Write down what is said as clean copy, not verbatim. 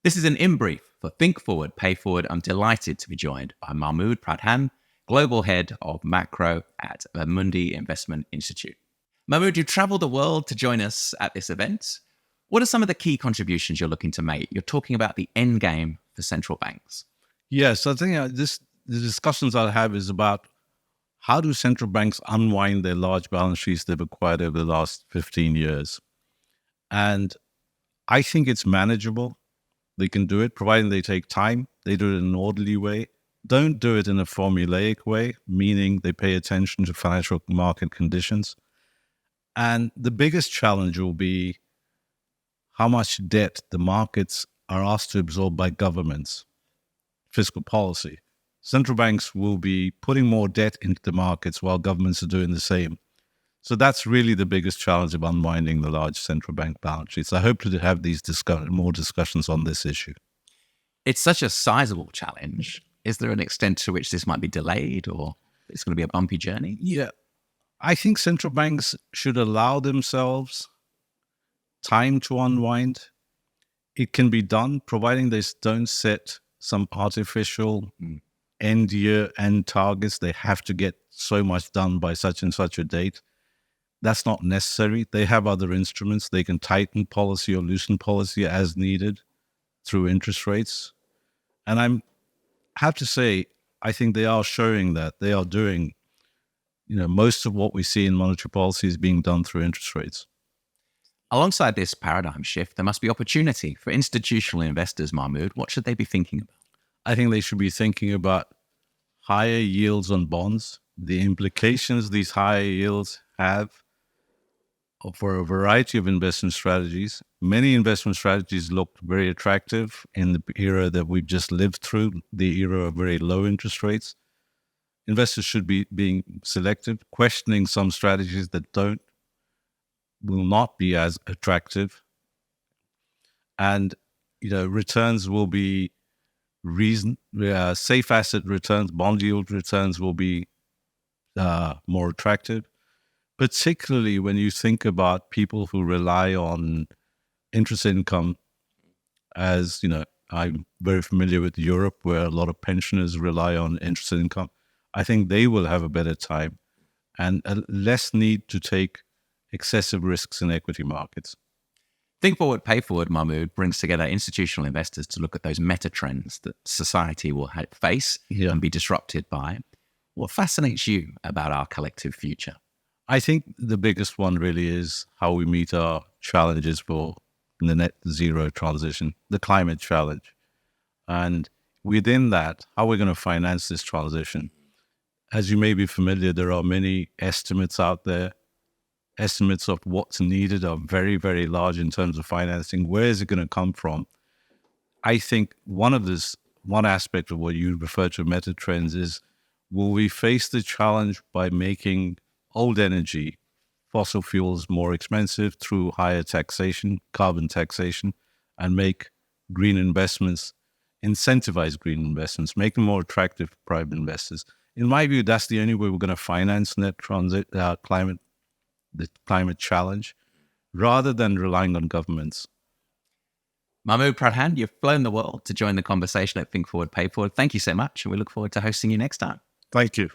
This is an INBrief for Think Forward, Pay Forward. I'm delighted to be joined by Mahmood Pradhan, Global Head of Macro at Amundi Investment Institute. Mahmood, you traveled the world to join us at this event. What are some of the key contributions you're looking to make? You're talking about the end game for central banks. Yes, I think the discussions I'll have is about how do central banks unwind their large balance sheets they've acquired over the last 15 years. And I think it's manageable. They can do it, providing they take time. They do it in an orderly way. Don't do it in a formulaic way, meaning they pay attention to financial market conditions. And the biggest challenge will be how much debt the markets are asked to absorb by governments, fiscal policy. Central banks will be putting more debt into the markets while governments are doing the same. So that's really the biggest challenge of unwinding the large central bank balance sheets. I hope to have these more discussions on this issue. It's such a sizable challenge. Is there an extent to which this might be delayed or it's going to be a bumpy journey? Yeah. I think central banks should allow themselves time to unwind. It can be done, providing they don't set some artificial end targets. They have to get so much done by such and such a date. That's not necessary. They have other instruments. They can tighten policy or loosen policy as needed through interest rates. And I have to say, I think they are showing that they are doing, most of what we see in monetary policy is being done through interest rates. Alongside this paradigm shift, there must be opportunity for institutional investors, Mahmood. What should they be thinking about? I think they should be thinking about higher yields on bonds, the implications these higher yields have for a variety of investment strategies. Many investment strategies looked very attractive in the era that we've just lived through, the era of very low interest rates. Investors should be being selective, questioning some strategies that will not be as attractive. And, returns will be safe asset returns, bond yield returns will be more attractive. Particularly when you think about people who rely on interest income, as I'm very familiar with Europe, where a lot of pensioners rely on interest income. I think they will have a better time and a less need to take excessive risks in equity markets. Think Forward, Pay Forward, Mahmood, brings together institutional investors to look at those meta trends that society will face and be disrupted by. What fascinates you about our collective future? I think the biggest one really is how we meet our challenges for the net zero transition, the climate challenge. And within that, how we're going to finance this transition. As you may be familiar, there are many estimates out there. Estimates of what's needed are very, very large in terms of financing. Where is it going to come from? I think one aspect of what you refer to meta trends is, will we face the challenge by making old energy, fossil fuels more expensive through higher taxation, carbon taxation, and make green investments, incentivize green investments, make them more attractive for private investors? In my view, that's the only way we're going to finance the climate challenge, rather than relying on governments. Mahmood Pradhan, you've flown the world to join the conversation at Think Forward, Pay Forward. Thank you so much, and we look forward to hosting you next time. Thank you.